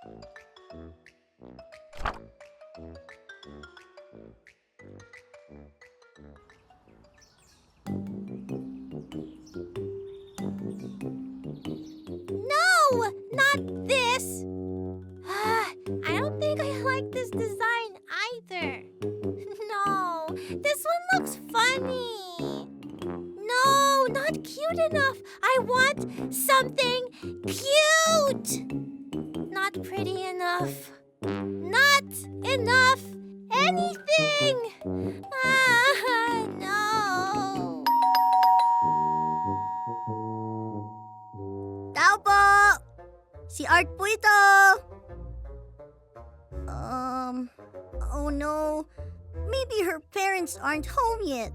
No, not this. I don't think I like this design either. No, this one looks funny. No, not cute enough. I want something cute. Not pretty enough. Not enough anything. No. Tao po! Si Art po ito! Oh no. Maybe her parents aren't home yet.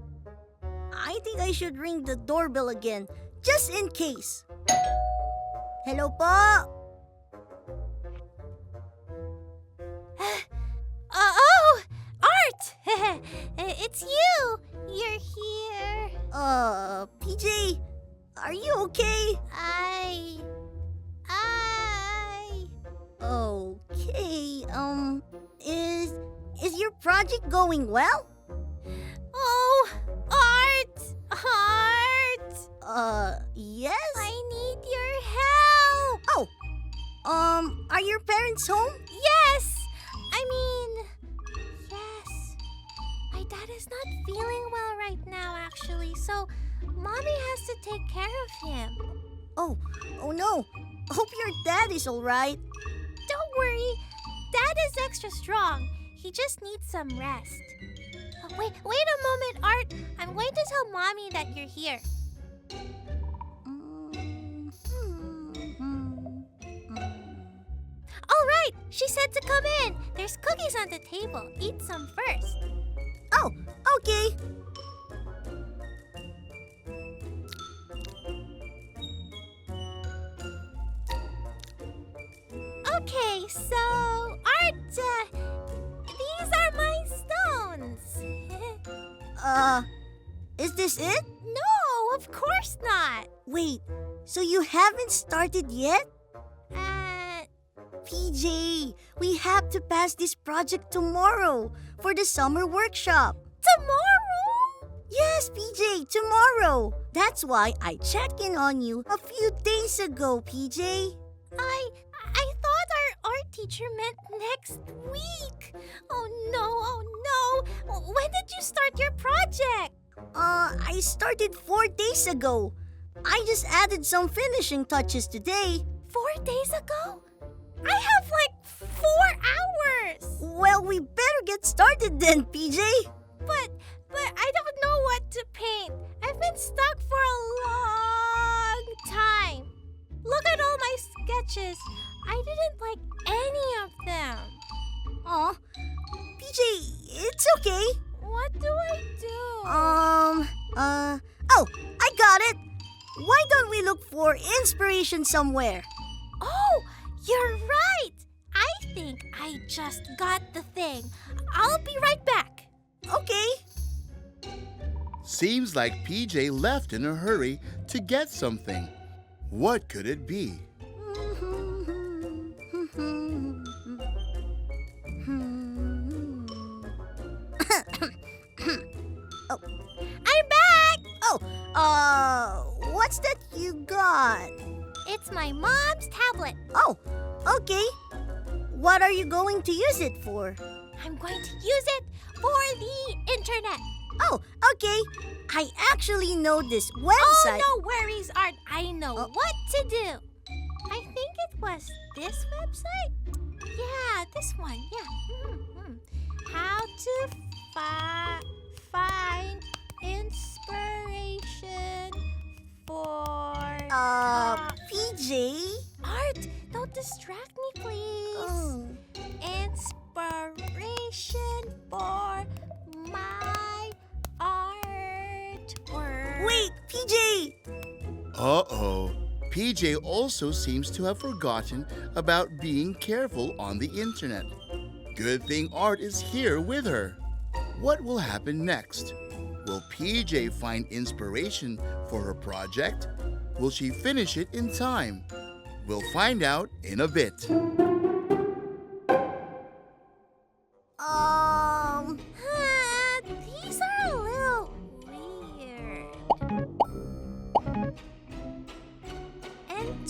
I think I should ring the doorbell again, just in case. Hello po? Oh, Art! It's you. You're here. PJ, are you okay? Okay, is your project going well? Oh, Art! Yes? I need your help. Are your parents home? Yes! Yes. My dad is not feeling well right now, actually, so Mommy has to take care of him. Oh no. Hope your dad is alright. Don't worry. Dad is extra strong. He just needs some rest. Wait a moment, Art. I'm going to tell Mommy that you're here. All right. She said to come in. There's cookies on the table. Eat some first. Oh, okay. Okay, so, Art, these are my stones. Is this it? No, of course not. Wait, so you haven't started yet? Uh, PJ, we have to pass this project tomorrow for the summer workshop. tomorrow? Yes, PJ, tomorrow. That's why I checked in on you a few days ago, PJ. I thought our art teacher meant next week. Oh no. When did you start your project? I started 4 days ago. I just added some finishing touches today. 4 days ago? I have like 4 hours. Well, we better get started then, PJ. But I don't know what to paint. I've been stuck for a long time. Look at all my sketches. I didn't like any of them. Aw, PJ, it's okay. What do I do? Oh, I got it. Why don't we look for inspiration somewhere? Oh, you're right. I think I just got the thing. I'll be right back. Okay. Seems like PJ left in a hurry to get something. What could it be? I'm back. What's that you got? It's my mom's tablet. Oh, okay. What are you going to use it for? I'm going to use it for the internet. Oh, okay. I actually know this website. Oh, no worries, Art. I know what to do. I think it was this website. Yeah, this one. Yeah. How to find inspiration for... PJ? Art, don't distract me, please. Oh. Inspiration for my artwork. Wait, PJ! Uh-oh. PJ also seems to have forgotten about being careful on the internet. Good thing Art is here with her. What will happen next? Will PJ find inspiration for her project? Will she finish it in time? We'll find out in a bit.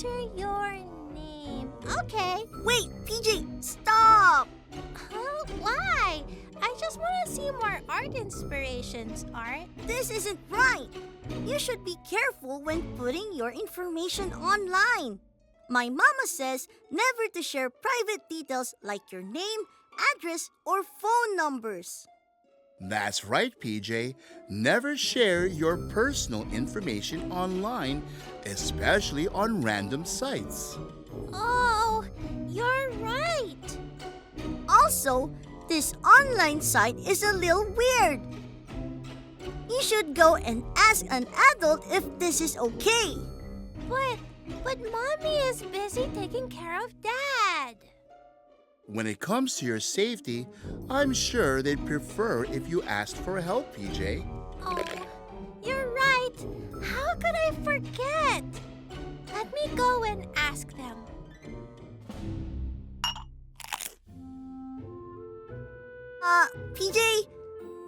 enter your name. Okay. Wait, PJ, stop! Huh? Why? I just want to see more art inspirations, Art. This isn't right. You should be careful when putting your information online. My mama says never to share private details like your name, address, or phone numbers. That's right, PJ. Never share your personal information online, especially on random sites. Oh, you're right. Also, this online site is a little weird. You should go and ask an adult if this is okay. But Mommy is busy taking care of Dad. When it comes to your safety, I'm sure they'd prefer if you asked for help, PJ. Oh, you're right. How could I forget? Let me go and ask them. PJ,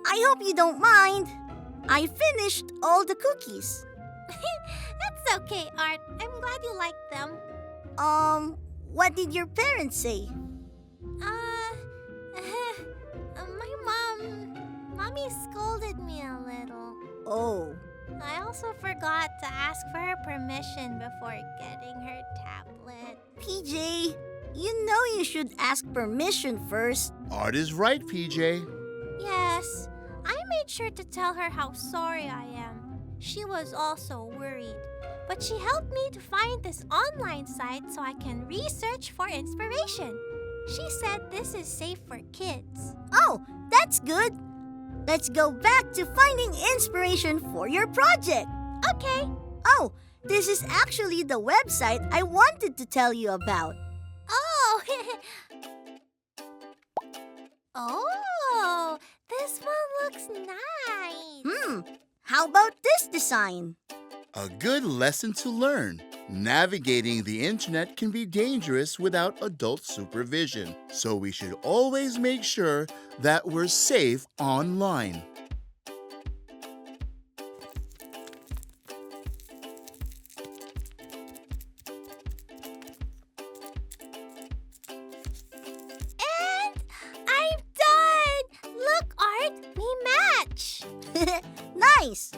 I hope you don't mind. I finished all the cookies. That's okay, Art. I'm glad you like them. What did your parents say? Mommy scolded me a little. Oh, I also forgot to ask for her permission before getting her tablet. PJ, you know you should ask permission first. Art is right, PJ. Yes, I made sure to tell her how sorry I am. She was also worried, but she helped me to find this online site so I can research for inspiration. She said this is safe for kids. Oh, that's good. Let's go back to finding inspiration for your project. Okay. Oh, this is actually the website I wanted to tell you about. Oh! Oh, this one looks nice. How about this design? A good lesson to learn. Navigating the internet can be dangerous without adult supervision, so we should always make sure that we're safe online. And I'm done! Look, Art, we match! Nice!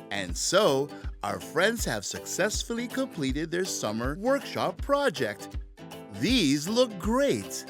And so, our friends have successfully completed their summer workshop project. These look great.